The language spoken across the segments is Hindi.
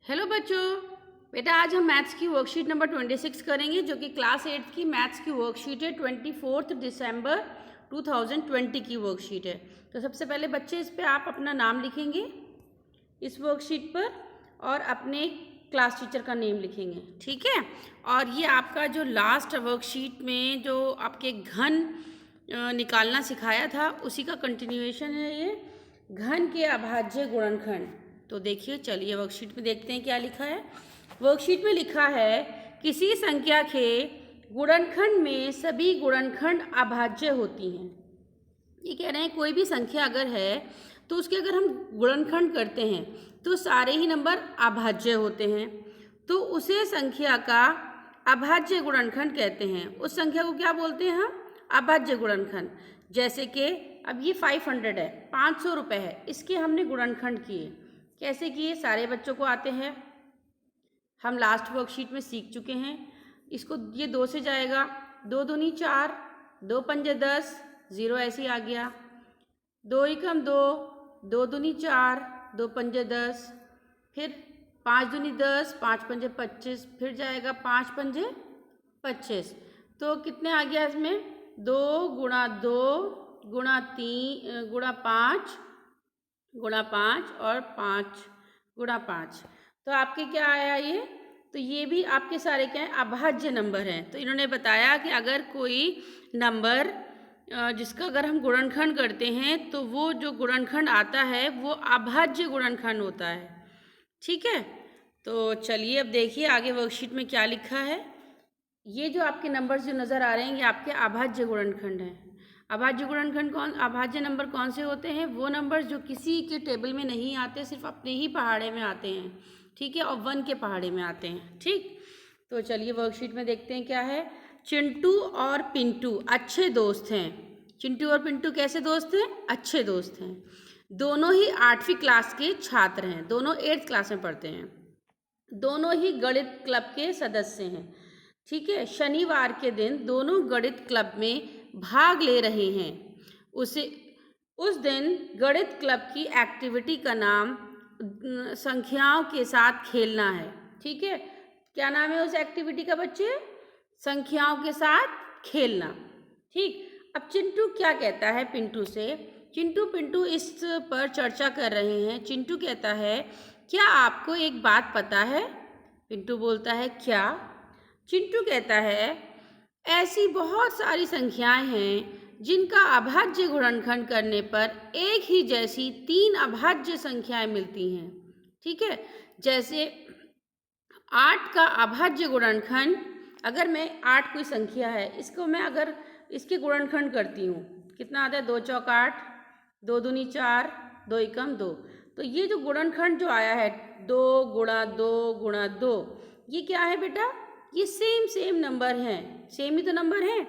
हेलो बच्चों, बेटा आज हम मैथ्स की वर्कशीट नंबर 26 करेंगे जो कि क्लास 8 की मैथ्स की वर्कशीट है। 24 दिसंबर 2020 की वर्कशीट है। तो सबसे पहले बच्चे इस पे आप अपना नाम लिखेंगे इस वर्कशीट पर और अपने क्लास टीचर का नेम लिखेंगे, ठीक है। और ये आपका जो लास्ट वर्कशीट में जो आपके घन निकालना सिखाया था उसी का कंटिन्यूएशन है ये, घन के अभाज्य गुणनखंड। तो देखिए, चलिए वर्कशीट में देखते हैं क्या लिखा है। वर्कशीट में लिखा है किसी संख्या के गुणनखंड में सभी गुणनखंड अभाज्य होती हैं। ये कह रहे हैं कोई भी संख्या अगर है तो उसके अगर हम गुणनखंड करते हैं तो सारे ही नंबर अभाज्य होते हैं, तो उसे संख्या का अभाज्य गुणनखंड कहते हैं। उस संख्या को क्या बोलते हैं हम? अभाज्य गुणनखंड। जैसे कि अब ये 500 है, 500 रुपये है, इसके हमने गुणनखंड किए। कैसे किए सारे बच्चों को आते हैं, हम लास्ट वर्कशीट में सीख चुके हैं। इसको ये 2 से जाएगा, 2 दूनी 4, 2 पंजे 10, 0 ऐसे ही आ गया। 2 एकम 2, 2 दूनी 4, 2 पंजे 10, फिर 5 दूनी 10, 5 पंजे 25, फिर जाएगा 5 पंजे 25। तो कितने आ गया इसमें? 2 गुणा 2 गुणा 3 गुणा 5 गुणा 5 और 5 गुणा 5। तो आपके क्या आया ये? तो ये भी आपके सारे क्या हैं? अभाज्य नंबर हैं। तो इन्होंने बताया कि अगर कोई नंबर जिसका अगर हम गुणनखंड करते हैं तो वो जो गुणनखंड आता है वो अभाज्य गुणनखंड होता है, ठीक है। तो चलिए अब देखिए आगे वर्कशीट में क्या लिखा है। ये जो आपके नंबर्स जो नज़र आ रहे हैं ये आपके अभाज्य गुणनखंड हैं। अभाज्य गुणनखंड अभाज्य नंबर कौन से होते हैं? वो नंबर्स जो किसी के टेबल में नहीं आते, सिर्फ अपने ही पहाड़े में आते हैं, ठीक है, और 1 के पहाड़े में आते हैं, ठीक। तो चलिए वर्कशीट में देखते हैं क्या है। चिंटू और पिंटू अच्छे दोस्त हैं। चिंटू और पिंटू कैसे दोस्त हैं? अच्छे दोस्त हैं। दोनों ही 8वीं क्लास के छात्र हैं, दोनों 8th क्लास में पढ़ते हैं। दोनों ही गणित क्लब के सदस्य हैं, ठीक है। शनिवार के दिन दोनों गणित क्लब में भाग ले रहे हैं। उस दिन गणित क्लब की एक्टिविटी का नाम संख्याओं के साथ खेलना है, ठीक है। क्या नाम है उस एक्टिविटी का बच्चे? संख्याओं के साथ खेलना, ठीक। अब चिंटू क्या कहता है पिंटू से? चिंटू पिंटू इस पर चर्चा कर रहे हैं। चिंटू कहता है क्या आपको एक बात पता है? पिंटू बोलता है क्या? चिंटू कहता है ऐसी बहुत सारी संख्याएं हैं जिनका अभाज्य गुणनखंड करने पर एक ही जैसी 3 अभाज्य संख्याएं मिलती हैं, ठीक है। जैसे 8 का अभाज्य गुणनखंड, अगर मैं 8 कोई संख्या है, इसको मैं अगर इसके गुणनखंड करती हूँ, कितना आता है? 2 चौक 8, 2 दूनी 4, 2 एकम 2। तो ये जो गुणनखंड जो आया है 2 गुणा 2 गुणा 2, ये क्या है बेटा? ये सेम नंबर हैं, सेम ही तो नंबर हैं।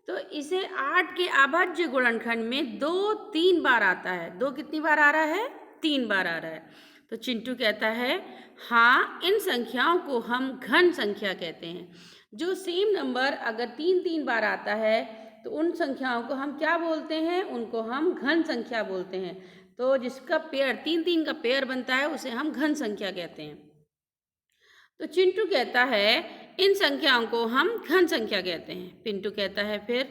तो इसे 8 के अभाज्य गुणनखंड में 2 3 बार आता है। 2 कितनी बार आ रहा है? 3 बार आ रहा है। तो चिंटू कहता है हाँ, इन संख्याओं को हम घन संख्या कहते हैं। जो सेम नंबर अगर 3 बार आता है तो उन संख्याओं को हम क्या बोलते हैं? उनको हम घन संख्या बोलते हैं। तो जिसका पेयर 3 का पेयर बनता है उसे हम घन संख्या कहते हैं। तो चिंटू कहता है इन संख्याओं को हम घन संख्या कहते हैं। पिंटू कहता है फिर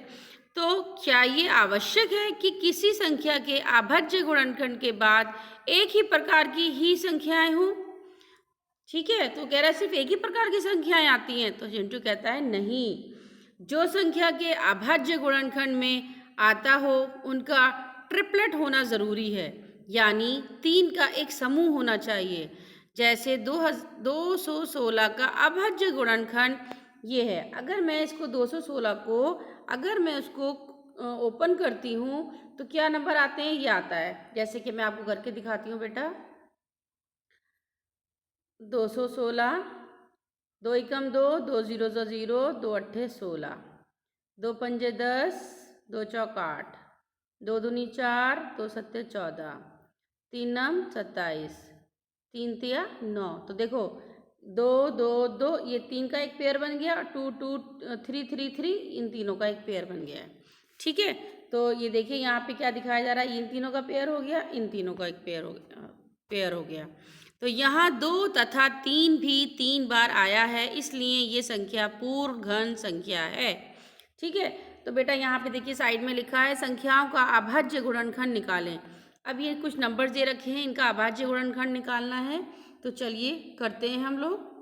तो क्या ये आवश्यक है कि किसी संख्या के अभाज्य गुणनखंड के बाद एक ही प्रकार की ही संख्याएं हों? ठीक है, तो कह रहा है सिर्फ एक ही प्रकार की संख्याएं आती हैं। तो चिंटू कहता है नहीं, जो संख्या के अभाज्य गुणनखंड में आता हो उनका ट्रिपलेट होना ज़रूरी है, यानी 3 का एक समूह होना चाहिए। जैसे 216 का अभाज्य गुणनखंड ये है। अगर मैं इसको 216 को अगर मैं उसको ओपन करती हूँ तो क्या नंबर आते हैं? ये आता है। जैसे कि मैं आपको करके दिखाती हूँ बेटा। 216, 2 एकम 2, 2 0 0, 2 अट्ठे 16, 2 पंजे 10, 2 चौक 8, 2 दूनी 4, 2 सत्ते 14, 3 नम 27, 3 तिया 9। तो देखो 2 2 2, ये 3 का एक पेयर बन गया, 2 2 3 3 3, इन तीनों का एक पेयर बन गया है, ठीक है। तो ये देखिए यहाँ पे क्या दिखाया जा रहा है? इन तीनों का पेयर हो गया, इन तीनों का एक पेयर हो गया। तो यहाँ 2 तथा 3 भी 3 बार आया है, इसलिए ये संख्या पूर्ण घन संख्या है। ठीक है, तो बेटा यहाँ पे देखिए साइड में लिखा है संख्याओं का अभाज्य गुणनखंड निकालें। अब ये कुछ नंबर्स दे रखे हैं, इनका अभाज्य गुणनखंड निकालना है, तो चलिए करते हैं हम लोग।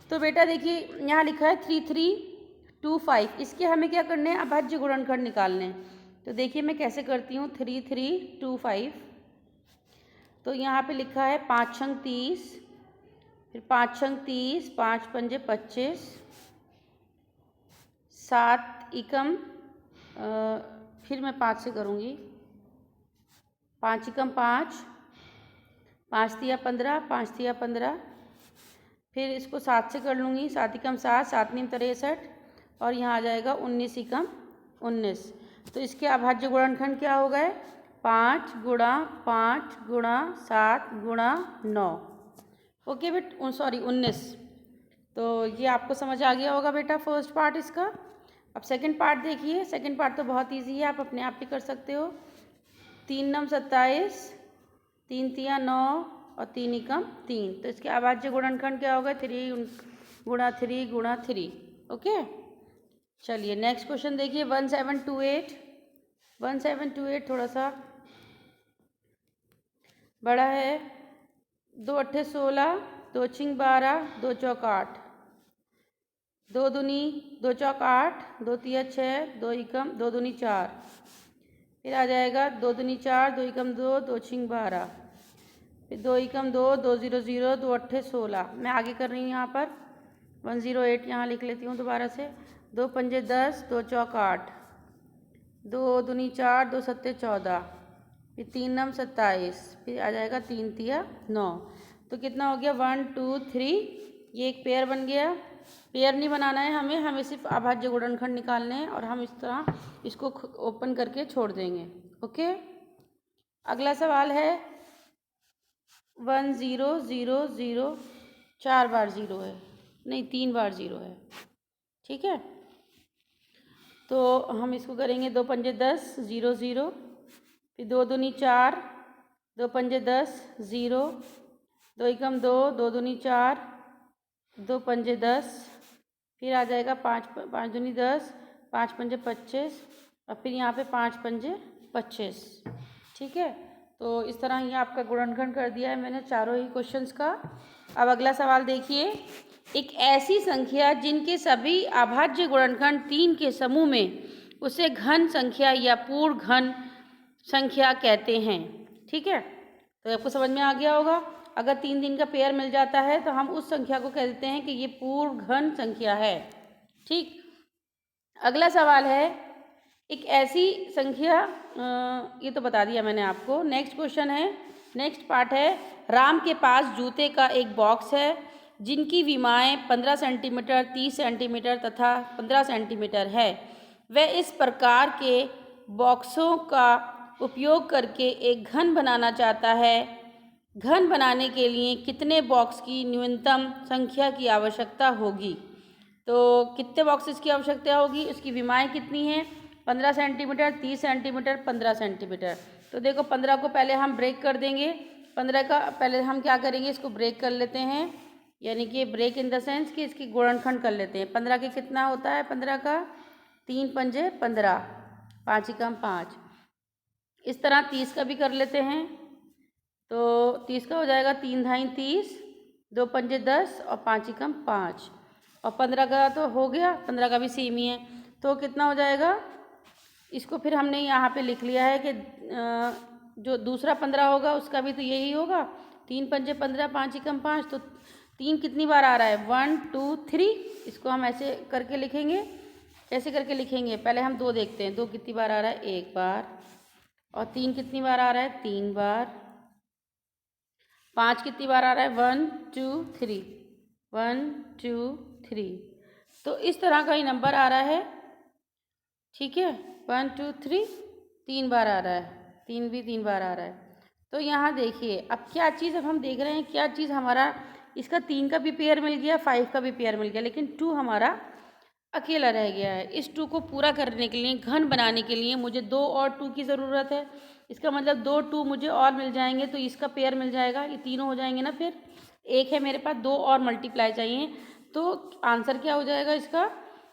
तो बेटा देखिए यहाँ लिखा है 3325, इसके हमें क्या करने हैं, अभाज्य गुणनखंड निकालने हैं। तो देखिए मैं कैसे करती हूँ, 3325, तो यहाँ पे लिखा है 5 छंग 30, फिर 5 छंग 30, 5 पंजे 25, 7 एकम, फिर मैं 5 से करूँगी, 5 एकम 5, 5 तिया 15, 5 तिया 15, फिर इसको 7 से कर लूँगी, 7 एकम 7, 7 नीम 63, और यहाँ आ जाएगा 19 एकम 19। तो इसके अभाज्य गुणनखंड क्या हो गए, 5 गुणा 5 गुणा 7 गुणा 9। ओके बेट, सॉरी 19। तो ये आपको समझ आ गया होगा बेटा फर्स्ट पार्ट इसका। अब सेकंड पार्ट देखिए, सेकंड पार्ट तो बहुत इजी है, आप अपने आप भी कर सकते हो। 3 नम 27, 3 तिया 9 और 3 एकम 3। तो इसके अभाज्य गुणनखंड क्या होगा, 3 गुणा 3 गुणा 3। ओके, चलिए नेक्स्ट क्वेश्चन देखिए 1728। 1728 थोड़ा सा बड़ा है। 2 अट्ठे 16, 2 छिंग 12, 2 चौक 8, 2 दूनी 2 चौक 8, 2 तिया 6, 2 एकम 2 दूनी 4, फिर आ जाएगा 2 दूनी 4, 2 एकम 2, 2 छिंग 12, फिर 2 एकम 2, 2 0 0, 2 अट्ठे 16। मैं आगे कर रही हूँ यहाँ पर 108 यहाँ लिख लेती हूँ दोबारा से। 2 पंजे 10, 2 चौक 8, 2 दूनी 4, 2 सत्ते 14, फिर 3 नम 27, फिर आ जाएगा 3 तिया 9। तो कितना हो गया, 1 2 3, ये एक पेयर बन गया। पेयर नहीं बनाना है हमें सिर्फ अभाज्य गुणनखंड निकालने हैं, और हम इस तरह इसको ओपन करके छोड़ देंगे। ओके, अगला सवाल है 1 0 0 0, 4 बार 0 है, नहीं 3 बार 0 है। ठीक है, तो हम इसको करेंगे 2 पंजे 10 0 0, फिर 2 दूनी 4, 2 पंजे 10 0, 2 एकम 2, 2 दूनी 4, 2 पंजे 10, फिर आ जाएगा 5 दूनी 10, 5 पंजे 25, और फिर यहाँ पे 5 पंजे 25। ठीक है, तो इस तरह ही आपका गुणनखंड कर दिया है मैंने चारों ही क्वेश्चंस का। अब अगला सवाल देखिए, एक ऐसी संख्या जिनके सभी अभाज्य गुणनखंड 3 के समूह में उसे घन संख्या या पूर्ण घन संख्या कहते हैं। ठीक है, तो आपको समझ में आ गया होगा। अगर 3 का पेयर मिल जाता है तो हम उस संख्या को कह देते हैं कि ये पूर्ण घन संख्या है। ठीक, अगला सवाल है एक ऐसी संख्या, ये तो बता दिया मैंने आपको। नेक्स्ट क्वेश्चन है, नेक्स्ट पार्ट है, राम के पास जूते का एक बॉक्स है जिनकी विमाएँ 15 सेंटीमीटर, 30 सेंटीमीटर तथा 15 सेंटीमीटर है। वह इस प्रकार के बॉक्सों का उपयोग करके एक घन बनाना चाहता है। घन बनाने के लिए कितने बॉक्स की न्यूनतम संख्या की आवश्यकता होगी? तो कितने बॉक्सेस की आवश्यकता होगी, उसकी विमाएँ कितनी हैं, 15 सेंटीमीटर, 30 सेंटीमीटर, 15 सेंटीमीटर। तो देखो 15 को पहले हम ब्रेक कर देंगे। 15 का पहले हम क्या करेंगे, इसको ब्रेक कर लेते हैं, यानी कि ब्रेक इन द सेंस कि इसकी गुणनखंड कर लेते हैं। 15 के कितना होता है, 15 का 3 पंजे 15, 5 एकम 5। इस तरह 30 का भी कर लेते हैं। तो 30 का हो जाएगा 3 धाई 30, 2 पंजे 10 और 5 एकम 5। और 15 का तो हो गया, 15 का भी सेम ही है। तो कितना हो जाएगा, इसको फिर हमने यहाँ पे लिख लिया है कि जो दूसरा 15 होगा उसका भी तो यही होगा, 3 पंजे 15, 5 एकम 5। तो 3 कितनी बार आ रहा है, 1 2 3। इसको हम ऐसे करके लिखेंगे। कैसे करके लिखेंगे, पहले हम 2 देखते हैं, 2 कितनी बार आ रहा है, 1 बार। और 3 कितनी बार आ रहा है, 3 बार। 5 कितनी बार आ रहा है, 1 2 3, 1 2 3। तो इस तरह का ही नंबर आ रहा है। ठीक है, 1 2 3, 3 बार आ रहा है, 3 भी 3 बार आ रहा है। तो यहाँ देखिए अब क्या चीज़, अब हम देख रहे हैं क्या चीज़ हमारा, इसका 3 का भी पेयर मिल गया, 5 का भी पेयर मिल गया, लेकिन 2 हमारा अकेला रह गया है। इस 2 को पूरा करने के लिए, घन बनाने के लिए मुझे 2 और 2 की ज़रूरत है। इसका मतलब 2 2 मुझे और मिल जाएंगे, तो इसका पेयर मिल जाएगा, ये तीनों हो जाएंगे ना। फिर एक है मेरे पास, 2 और मल्टीप्लाई चाहिए, तो आंसर क्या हो जाएगा इसका?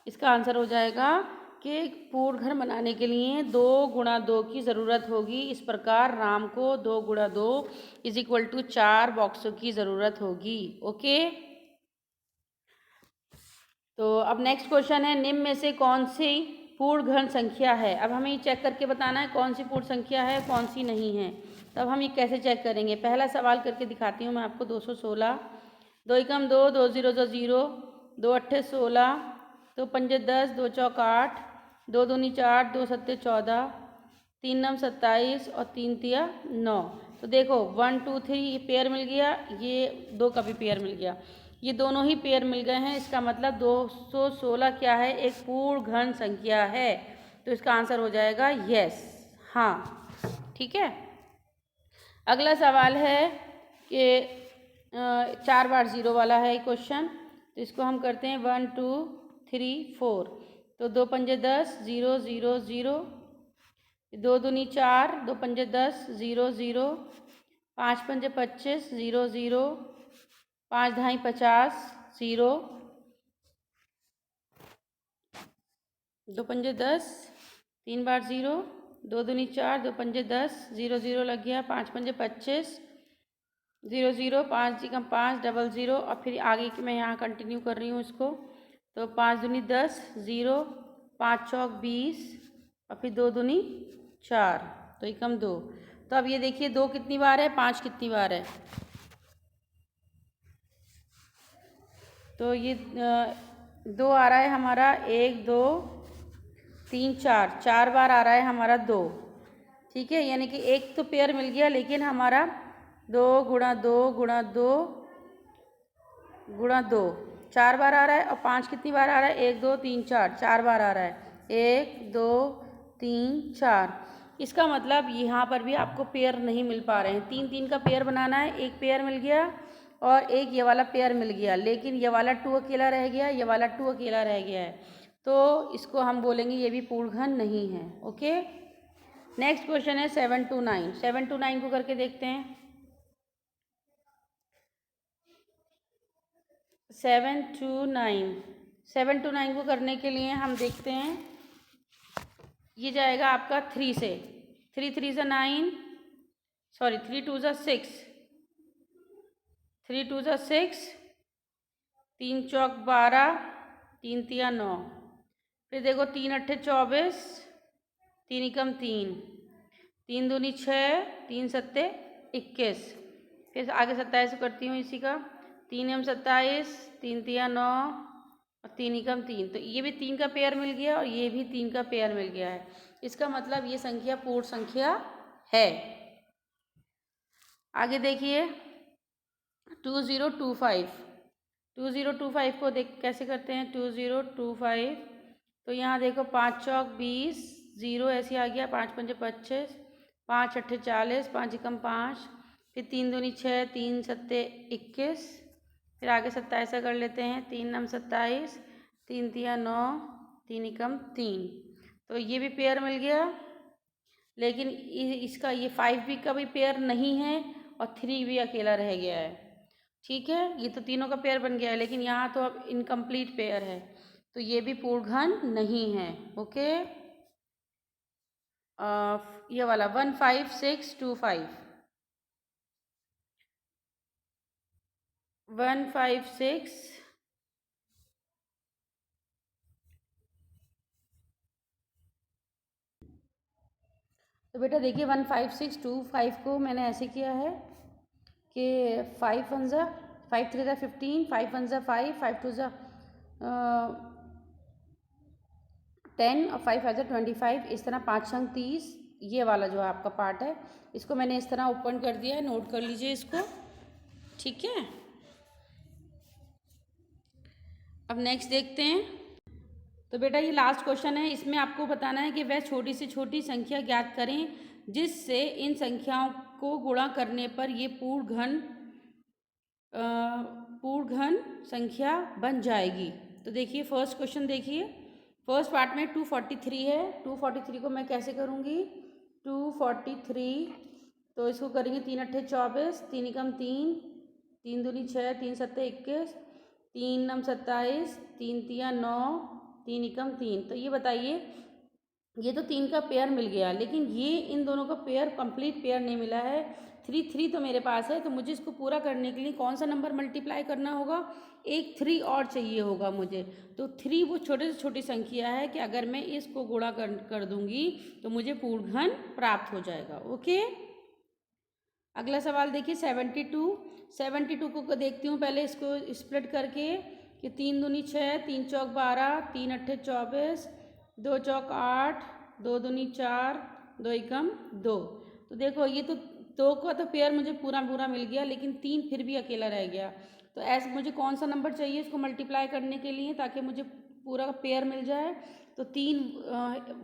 इसका आंसर हो जाएगा कि पूर्ण घन बनाने के लिए 2 गुणा 2 की ज़रूरत होगी। इस प्रकार राम को 2 गुणा 2 इज इक्वल टू 4 बॉक्सों की ज़रूरत होगी। ओके, तो अब नेक्स्ट क्वेश्चन है, निम्न में से कौन सी पूर्ण घन संख्या है? अब हमें ये चेक करके बताना है कौन सी पूर्ण संख्या है, कौन सी नहीं है। तो अब हम ये कैसे चेक करेंगे? पहला सवाल करके दिखाती हूँ मैं आपको। 216, 2 एकम 2, 2 0 0, 2 अट्ठे 16, 2 पंजे 10, 2 चौक 8, 2 दूनी 4, 2 सत्ते 14, 3 नम 27 और 3 तिया 9। तो देखो 1 2 3 ये पेयर मिल गया, ये 2 का भी पेयर मिल गया, ये दोनों ही पेयर मिल गए हैं। इसका मतलब 216 क्या है? एक पूर्ण घन संख्या है। तो इसका आंसर हो जाएगा यस, हाँ, ठीक है। अगला सवाल है कि 4 बार 0 वाला है क्वेश्चन, तो इसको हम करते हैं 1 2 3 4। तो 2 पंजे 10, 0 0 0, 2 दूनी 4, 2 पंजे 10, 0 0, 5 पंजे 25, 0 0, 5 ढाई 50, 0, 2 पंजे 10, 3 बार 0, 2 दूनी 4, 2 पंजे 10, 0 0 लग गया, 5 पंजे 25, 0 0, 5 जी कम 5, डबल 0, और फिर आगे की मैं यहाँ कंटिन्यू कर रही हूँ इसको। तो 5 दूनी 10, 0, 5 चौक 20, और फिर 2 दूनी 4, तो एकम 2। तो अब ये देखिए 2 कितनी बार है, 5 कितनी बार है। तो ये 2 आ रहा है हमारा, 1 2 3 4, 4 बार आ रहा है हमारा 2, ठीक है। यानी कि एक तो पेयर मिल गया, लेकिन हमारा 2 गुणा 2 गुणा 2 गुणा 2 4 बार आ रहा है। और 5 कितनी बार आ रहा है? 1 2 3 4, 4 बार आ रहा है। 1 2 3 4। इसका मतलब यहाँ पर भी आपको पेयर नहीं मिल पा रहे हैं। 3 3 का पेयर बनाना है, एक पेयर मिल गया और एक ये वाला पेयर मिल गया, लेकिन ये वाला 2 अकेला रह गया, ये वाला 2 अकेला रह गया है। तो इसको हम बोलेंगे ये भी पूर्ण घन नहीं है। ओके, नेक्स्ट क्वेश्चन है 7 2 9। 7 2 9 को करके देखते हैं। 7 2 9, 7 2 9 को करने के लिए हम देखते हैं, ये जाएगा आपका 3 से। 3 3 से 9, सॉरी 3 2 से 6, 3 2 से 6, 3 चौक 12, 3 तिया 9, फिर देखो 3 अट्ठे 24, 3 एकम 3, 3 दूनी 6, 3 सत्ते 21, फिर आगे 27 करती हूँ इसी का। 3 एम 27, 3 तिया 9 और 3 एकम 3। तो ये भी 3 का पेयर मिल गया और ये भी 3 का पेयर मिल गया है। इसका मतलब ये संख्या पूर्ण संख्या है। आगे देखिए 2025, 2025 को देख कैसे करते हैं। 2025, तो यहाँ देखो 5 चौक 20, 0 ऐसे आ गया, 5 पंजे 25, 5 अट्ठे 40, 5 एकम 5, फिर 3 दूनी 6, 3 सत्ते 21, फिर आगे 27 कर लेते हैं। 3 नम 27, 3 तिया 9, 3 एकम 3। तो ये भी पेयर मिल गया, लेकिन इसका ये 5 भी का भी पेयर नहीं है और 3 भी अकेला रह गया है। ठीक है, ये तो तीनों का पेयर बन गया है, लेकिन यहाँ तो अब इनकम्प्लीट पेयर है, तो ये भी पूर्ण घन नहीं है। ओके, ये वाला 1 5 6 2 5, 1 5 6, तो बेटा देखिए 1 5 6 2 5 को मैंने ऐसे किया है कि 5 1 ज़ा 5 3 ज़ा 15, 5 1 ज़ा 5, 5 2 ज़ा 10 और 5 5 ज़ा 25, इस तरह 5 अंक 30। ये वाला जो आपका पार्ट है, इसको मैंने इस तरह ओपन कर दिया है, नोट कर लीजिए इसको। ठीक है, अब नेक्स्ट देखते हैं। तो बेटा ये लास्ट क्वेश्चन है, इसमें आपको बताना है कि वह छोटी से छोटी संख्या ज्ञात करें जिससे इन संख्याओं को गुणा करने पर ये पूर्ण घन संख्या बन जाएगी। तो देखिए फर्स्ट क्वेश्चन देखिए, फर्स्ट पार्ट में 243 है। 243 को मैं कैसे करूँगी, 243 तो इसको करेंगे 3 अट्ठे 24, 3 एकम 3, 3 दूनी 6, 3 सत्ते 21, 3 नम 27, 3 तिया 9, 3 एकम 3। तो ये बताइए, ये तो 3 का पेयर मिल गया, लेकिन ये इन दोनों का पेयर कंप्लीट पेयर नहीं मिला है। 3 3 तो मेरे पास है, तो मुझे इसको पूरा करने के लिए कौन सा नंबर मल्टीप्लाई करना होगा, एक 3 और चाहिए होगा मुझे। तो 3 वो छोटे से छोटी संख्या है कि अगर मैं इसको गुणा कर दूंगी तो मुझे पूर्ण घन प्राप्त हो जाएगा। ओके, अगला सवाल देखिए 72 को देखती हूँ पहले इसको स्प्लिट करके कि 3 दूनी 6, 3 चौक 12, 3 अट्ठे 24, 2 चौक 8, 2 दूनी 4, 2 एकम 2। तो देखो ये तो 2 का तो पेयर मुझे पूरा मिल गया, लेकिन 3 फिर भी अकेला रह गया। तो ऐसे मुझे कौन सा नंबर चाहिए इसको मल्टीप्लाई करने के लिए ताकि मुझे पूरा पेयर मिल जाए। तो 3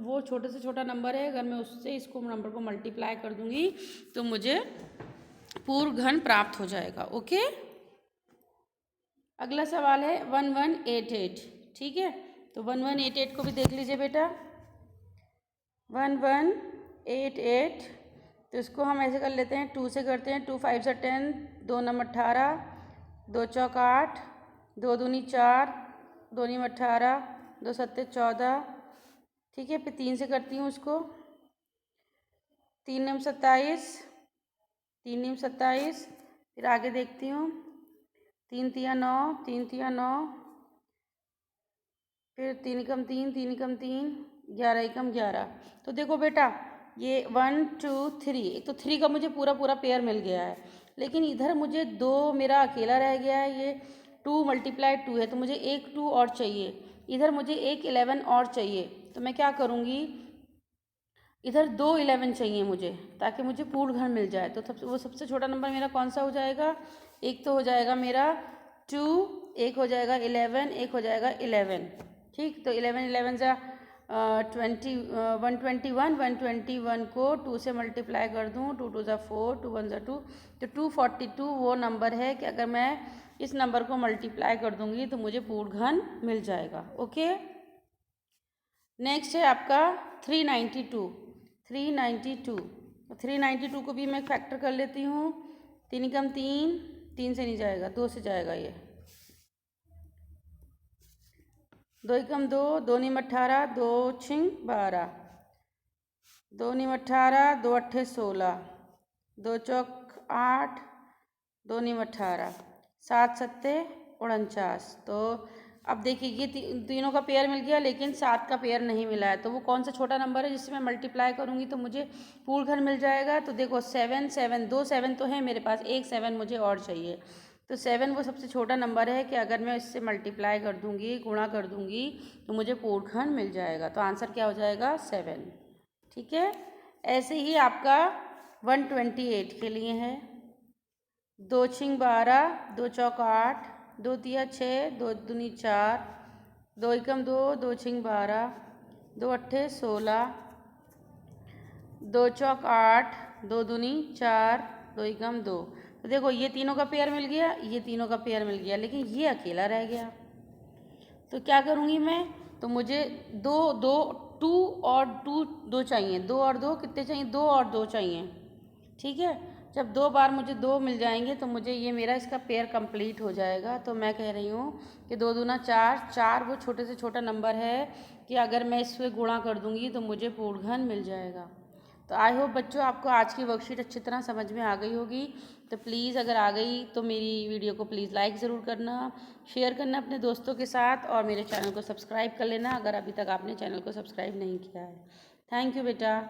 वो छोटे से छोटा नंबर है, अगर मैं उससे इसको नंबर को मल्टीप्लाई कर दूंगी तो मुझे पूर्ण घन प्राप्त हो जाएगा। ओके, अगला सवाल है 1188। ठीक है, तो 1188 को भी देख लीजिए बेटा। 1188 तो इसको हम ऐसे कर लेते हैं, 2 से करते हैं। 2 5 से 10, 2 नम 18, 2 चौक 8, 2 दूनी 4, 2 नीम 18, 2 सत्ते 14। ठीक है, फिर 3 से करती हूँ उसको, 3 नम 27, 3 नीम 27। फिर आगे देखती हूँ, 3 तिया 9, 3 तिया 9, फिर 3 एकम 3, 3 एकम 3, 11 एकम 11। तो देखो बेटा ये 1 2 3, एक तो 3 का मुझे पूरा पेयर मिल गया है, लेकिन इधर मुझे 2 मेरा अकेला रह गया है। ये 2 × 2 है, तो मुझे एक 2 और चाहिए। इधर मुझे एक 11 और चाहिए, तो मैं क्या करूँगी, इधर 2 11 चाहिए मुझे ताकि मुझे पूर्ण घन मिल जाए। तो वो सबसे छोटा नंबर मेरा कौन सा हो जाएगा, एक तो हो जाएगा मेरा 2, एक हो जाएगा 11, एक हो जाएगा 11। ठीक, तो 11 11 जा 121, 121 को 2 से मल्टीप्लाई कर दूँ, 2 2 जा 4, 2 1 जा 2, तो 242 वो नंबर है कि अगर मैं इस नंबर को मल्टीप्लाई कर दूँगी तो मुझे पूर्ण घन मिल जाएगा। ओके, नेक्स्ट है आपका 392। 392 को भी मैं फैक्टर कर लेती हूँ। 3 एकम 3, 3 से नहीं जाएगा, 2 से जाएगा ये। 2 एकम 2, 2 नीम 18, 2 छिंग 12, 2 नीम 18, 2 अट्ठे 16, 2 चौक 8, 2 नीम 18, 7 सत्ते 49। तो अब देखिए ये तीनों का पेयर मिल गया, लेकिन 7 का पेयर नहीं मिला है। तो वो कौन सा छोटा नंबर है जिससे मैं मल्टीप्लाई करूँगी तो मुझे पूर्ण घन मिल जाएगा। तो देखो 7 7, 2 7 तो है मेरे पास, एक 7 मुझे और चाहिए। तो 7 वो सबसे छोटा नंबर है कि अगर मैं इससे मल्टीप्लाई कर दूँगी, गुणा कर दूँगी तो मुझे पूर्ण घन मिल जाएगा। तो आंसर क्या हो जाएगा, 7। ठीक है, ऐसे ही आपका 128 के लिए है। 2 छिंग 12, 2 चौक 8, 2 तिया 6, 2 दूनी 4, 2 एकम 2, 2 छिंग 12, 2 अट्ठे 16, 2 चौक 8, 2 दूनी 4, 2 एकम 2। तो देखो ये तीनों का पेयर मिल गया, ये तीनों का पेयर मिल गया, लेकिन ये अकेला रह गया। तो क्या करूँगी मैं, तो मुझे 2 और 2 चाहिए। 2 और 2 कितने चाहिए, 2 और 2 चाहिए। ठीक है, जब 2 बार मुझे 2 मिल जाएंगे तो मुझे ये मेरा इसका पेयर कंप्लीट हो जाएगा। तो मैं कह रही हूँ कि 2 दूना 4, 4 वो छोटे से छोटा नंबर है कि अगर मैं इससे गुणा कर दूँगी तो मुझे पूर्ण घन मिल जाएगा। तो आई होप बच्चों आपको आज की वर्कशीट अच्छी तरह समझ में आ गई होगी। तो प्लीज़ अगर आ गई तो मेरी वीडियो को प्लीज़ लाइक ज़रूर करना, शेयर करना अपने दोस्तों के साथ, और मेरे चैनल को सब्सक्राइब कर लेना अगर अभी तक आपने चैनल को सब्सक्राइब नहीं किया है। थैंक यू बेटा।